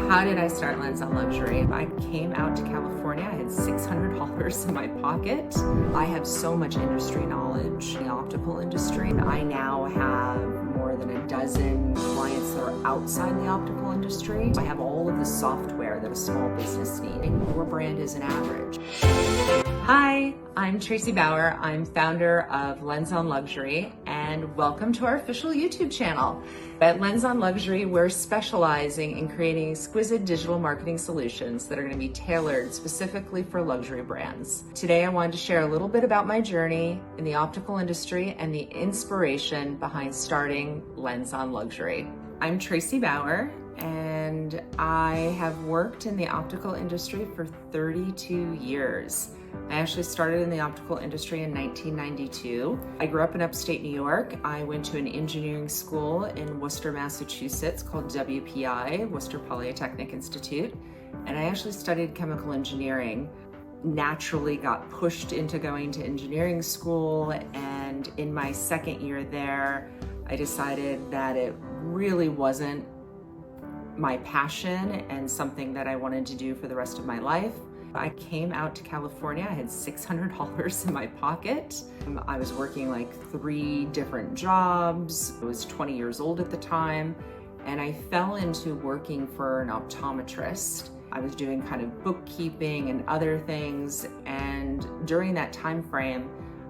How did I start Lens on Luxury? I came out to California. I had $600 in my pocket. I have so much industry knowledge in the optical industry. I now have more than a dozen clients that are outside the optical industry. I have all of the software that a small business needs. Your brand is an average. Hi, I'm Tracey Bauer. I'm founder of Lens on Luxury, and welcome to our official YouTube channel. At Lens on Luxury, we're specializing in creating exquisite digital marketing solutions that are going to be tailored specifically for luxury brands. Today, I wanted to share a little bit about my journey in the optical industry and the inspiration behind starting Lens on Luxury. I'm Tracey Bauer, and I have worked in the optical industry for 32 years. I actually started in the optical industry in 1992. I grew up in upstate New York. I went to an engineering school in Worcester, Massachusetts called WPI, Worcester Polytechnic Institute, and I actually studied chemical engineering. Naturally got pushed into going to engineering school, and in my second year there, I decided that it really wasn't my passion and something that I wanted to do for the rest of my life. I came out to California. I had $600 in my pocket. I was working like 3 different jobs. I was 20 years old at the time, and I fell into working for an optometrist. I was doing kind of bookkeeping and other things, and during that time frame,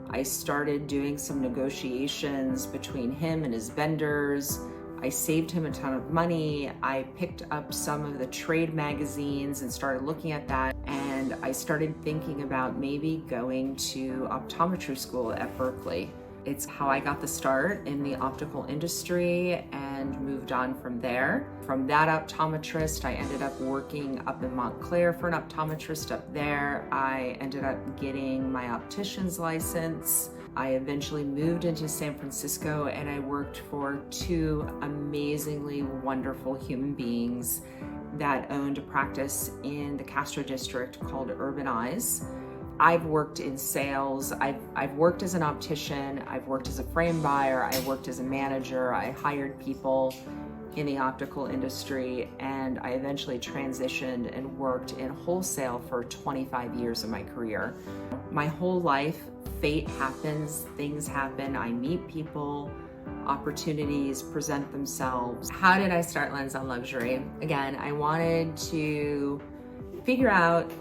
I started doing some negotiations between him and his vendors. I saved him a ton of money. I picked up some of the trade magazines and started looking at that. And I started thinking about maybe going to optometry school at Berkeley. It's how I got the start in the optical industry and moved on from there. From that optometrist, I ended up working up in Montclair for an optometrist up there. I ended up getting my optician's license. I eventually moved into San Francisco, and I worked for 2 amazingly wonderful human beings that owned a practice in the Castro district called Urban Eyes. I've worked in sales. I've worked as an optician. I've worked as a frame buyer. I worked as a manager. I hired people in the optical industry, and I eventually transitioned and worked in wholesale for 25 years of my career. My whole life, fate happens, things happen, I meet people, opportunities present themselves. How did I start Lens on Luxury? Again, I wanted to figure out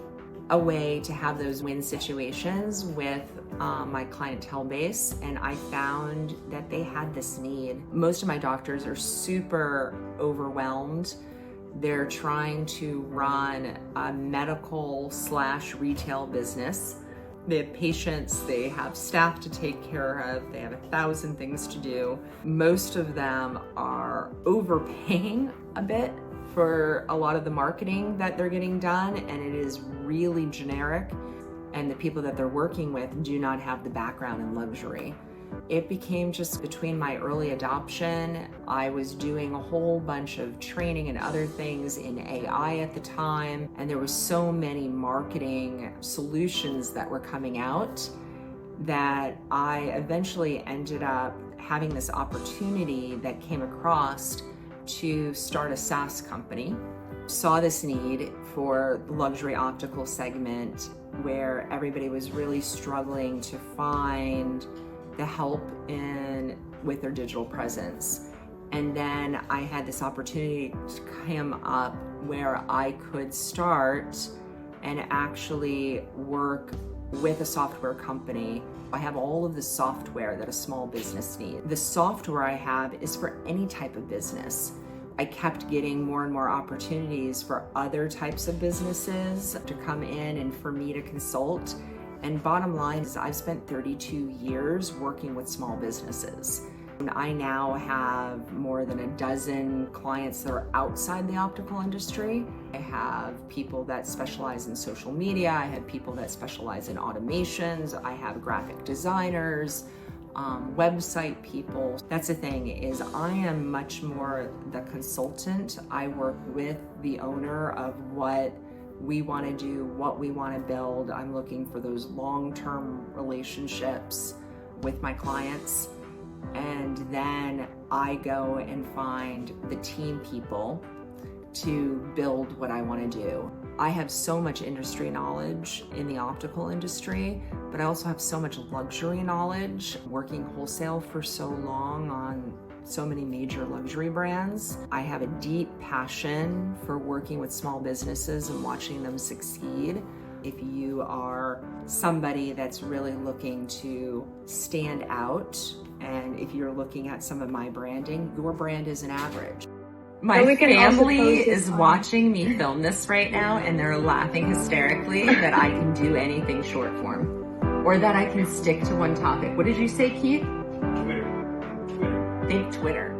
a way to have those win situations with my clientele base, and I found that they had this need. Most of my doctors are super overwhelmed. They're trying to run a medical/retail business. They have patients, they have staff to take care of, they have 1,000 things to do. Most of them are overpaying a bit for a lot of the marketing that they're getting done, and it is really generic, and the people that they're working with do not have the background in luxury. It became just between my early adoption, I was doing a whole bunch of training and other things in AI at the time, and there was so many marketing solutions that were coming out that I eventually ended up having this opportunity that came across to start a SaaS company. Saw this need for the luxury optical segment where everybody was really struggling to find the help with their digital presence. And then I had this opportunity to come up where I could start and actually work with a software company. I have all of the software that a small business needs. The software I have is for any type of business. I kept getting more and more opportunities for other types of businesses to come in and for me to consult. And bottom line is I've spent 32 years working with small businesses. I now have more than a dozen clients that are outside the optical industry. I have people that specialize in social media. I have people that specialize in automations. I have graphic designers, website people. That's the thing, is I am much more the consultant. I work with the owner of what we want to do, what we want to build. I'm looking for those long-term relationships with my clients. And then I go and find the team people to build what I want to do. I have so much industry knowledge in the optical industry, but I also have so much luxury knowledge working wholesale for so long on so many major luxury brands. I have a deep passion for working with small businesses and watching them succeed. If you are somebody that's really looking to stand out, and if you're looking at some of my branding, your brand isn't average. My family is watching me film this right now, and they're laughing hysterically that I can do anything short form or that I can stick to one topic. What did you say, Keith? Twitter. Think Twitter.